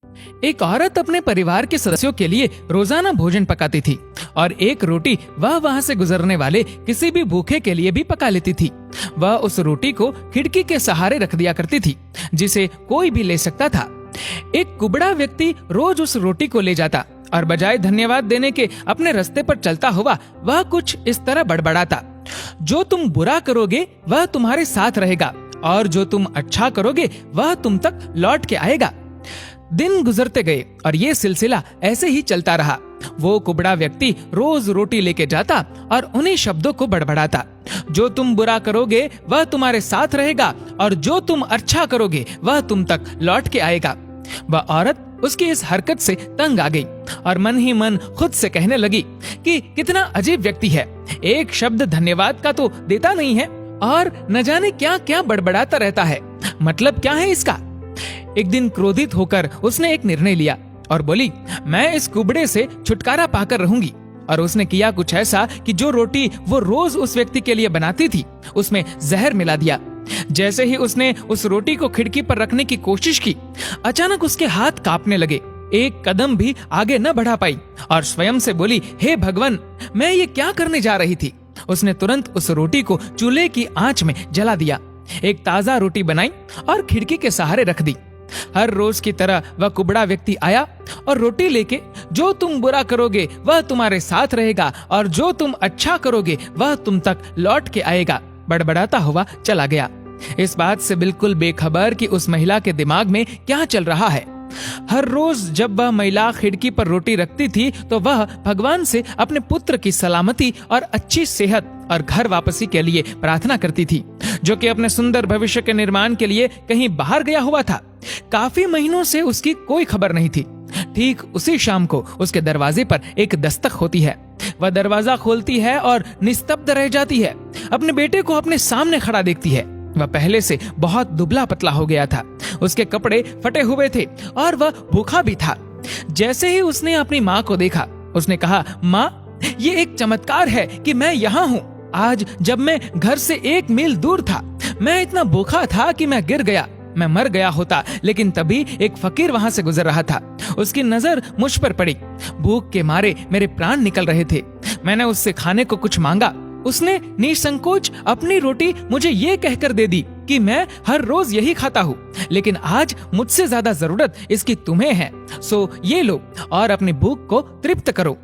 एक औरत अपने परिवार के सदस्यों के लिए रोजाना भोजन पकाती थी और एक रोटी वह वहां से गुजरने वाले किसी भी भूखे के लिए भी पका लेती थी। वह उस रोटी को खिड़की के सहारे रख दिया करती थी, जिसे कोई भी ले सकता था। एक कुबड़ा व्यक्ति रोज उस रोटी को ले जाता और बजाय धन्यवाद देने के अपने रास्ते पर चलता हुआ वह कुछ इस तरह बड़बड़ाता, जो तुम बुरा करोगे वह तुम्हारे साथ रहेगा और जो तुम अच्छा करोगे वह तुम तक लौट के आएगा। दिन गुजरते गए और ये सिलसिला ऐसे ही चलता रहा। वो कुबड़ा व्यक्ति रोज रोटी लेके जाता और उन्हीं शब्दों को बड़बड़ाता, जो तुम बुरा करोगे वह तुम्हारे साथ रहेगा और जो तुम अच्छा करोगे वह तुम तक लौट के आएगा। वह औरत उसकी इस हरकत से तंग आ गई और मन ही मन खुद से कहने लगी कि कितना अजीब व्यक्ति है, एक शब्द धन्यवाद का तो देता नहीं है और न जाने क्या क्या बड़बड़ाता रहता है, मतलब क्या है इसका। एक दिन क्रोधित होकर उसने एक निर्णय लिया और बोली, मैं इस कुबड़े से छुटकारा पाकर रहूंगी। और उसने किया कुछ ऐसा कि जो रोटी वो रोज उस व्यक्ति के लिए बनाती थी उसमें जहर मिला दिया। जैसे ही उसने उस रोटी को खिड़की पर रखने की कोशिश की, अचानक उसके हाथ कांपने लगे, एक कदम भी आगे न बढ़ा पाई और स्वयं से बोली, हे भगवान, मैं ये क्या करने जा रही थी। उसने तुरंत उस रोटी को चूल्हे की आंच में जला दिया, एक ताजा रोटी बनाई और खिड़की के सहारे रख दी। हर रोज की तरह वह कुबड़ा व्यक्ति आया और रोटी लेके, जो तुम बुरा करोगे वह तुम्हारे साथ रहेगा और जो तुम अच्छा करोगे वह तुम तक लौट के आएगा, बड़बड़ाता हुआ चला गया। इस बात से बिल्कुल बेखबर कि उस महिला के दिमाग में क्या चल रहा है। हर रोज जब वह महिला खिड़की पर रोटी रखती थी तो वह भगवान से अपने पुत्र की सलामती और अच्छी सेहत और घर वापसी के लिए प्रार्थना करती थी, जो कि अपने सुंदर भविष्य के निर्माण के लिए कहीं बाहर गया हुआ था। काफी महीनों से उसकी कोई खबर नहीं थी। ठीक उसी शाम को उसके दरवाजे पर एक दस्तक होती है। वह दरवाजा खोलती है और निस्तब्ध रह जाती है। अपने बेटे को अपने सामने खड़ा देखती है। वह पहले से बहुत दुबला पतला हो गया था, उसके कपड़े फटे हुए थे और वह भूखा भी था। जैसे ही उसने अपनी माँ को देखा, उसने कहा, माँ, ये एक चमत्कार है कि मैं यहाँ हूँ। आज जब मैं घर से 1 मील दूर था, मैं इतना भूखा था कि मैं गिर गया, मैं मर गया होता, लेकिन तभी एक फकीर वहां से गुजर रहा था। उसकी नजर मुझ पर पड़ी। भूख के मारे मेरे प्राण निकल रहे थे। मैंने उससे खाने को कुछ मांगा। उसने निसंकोच अपनी रोटी मुझे ये कहकर दे दी कि मैं हर रोज यही खाता हूँ, लेकिन आज मुझसे ज्यादा जरूरत इसकी तुम्हें है, सो ये लो और अपनी भूख को तृप्त करो।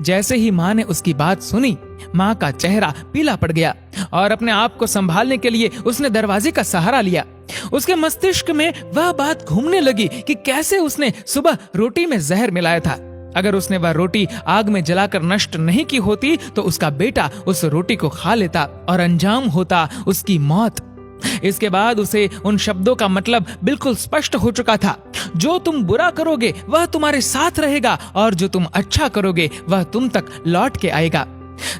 जैसे ही माँ ने उसकी बात सुनी, माँ का चेहरा पीला पड़ गया और अपने आप को संभालने के लिए उसने दरवाजे का सहारा लिया। उसके मस्तिष्क में वह बात घूमने लगी कि कैसे उसने सुबह रोटी में जहर मिलाया था। अगर उसने वह रोटी आग में जलाकर नष्ट नहीं की होती तो उसका बेटा उस रोटी को खा लेता और अंजाम होता उसकी मौत। इसके बाद उसे उन शब्दों का मतलब बिल्कुल स्पष्ट हो चुका था, जो तुम बुरा करोगे वह तुम्हारे साथ रहेगा और जो तुम अच्छा करोगे वह तुम तक लौट के आएगा।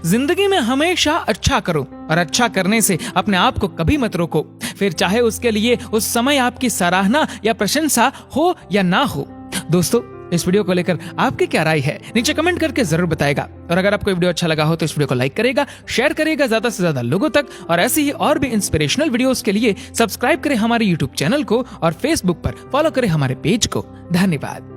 जिंदगी में हमेशा अच्छा करो और अच्छा करने से अपने आप को कभी मत रोको, फिर चाहे उसके लिए उस समय आपकी सराहना या प्रशंसा हो या ना हो। दोस्तों, इस वीडियो को लेकर आपकी क्या राय है, नीचे कमेंट करके जरूर बताएगा। और अगर आपको वीडियो अच्छा लगा हो तो इस वीडियो को लाइक करेगा, शेयर करेगा ज्यादा से ज्यादा लोगों तक, और ऐसे ही और भी इंस्पिरेशनल वीडियोस के लिए सब्सक्राइब करें हमारे यूट्यूब चैनल को और फेसबुक पर फॉलो करें हमारे पेज को। धन्यवाद।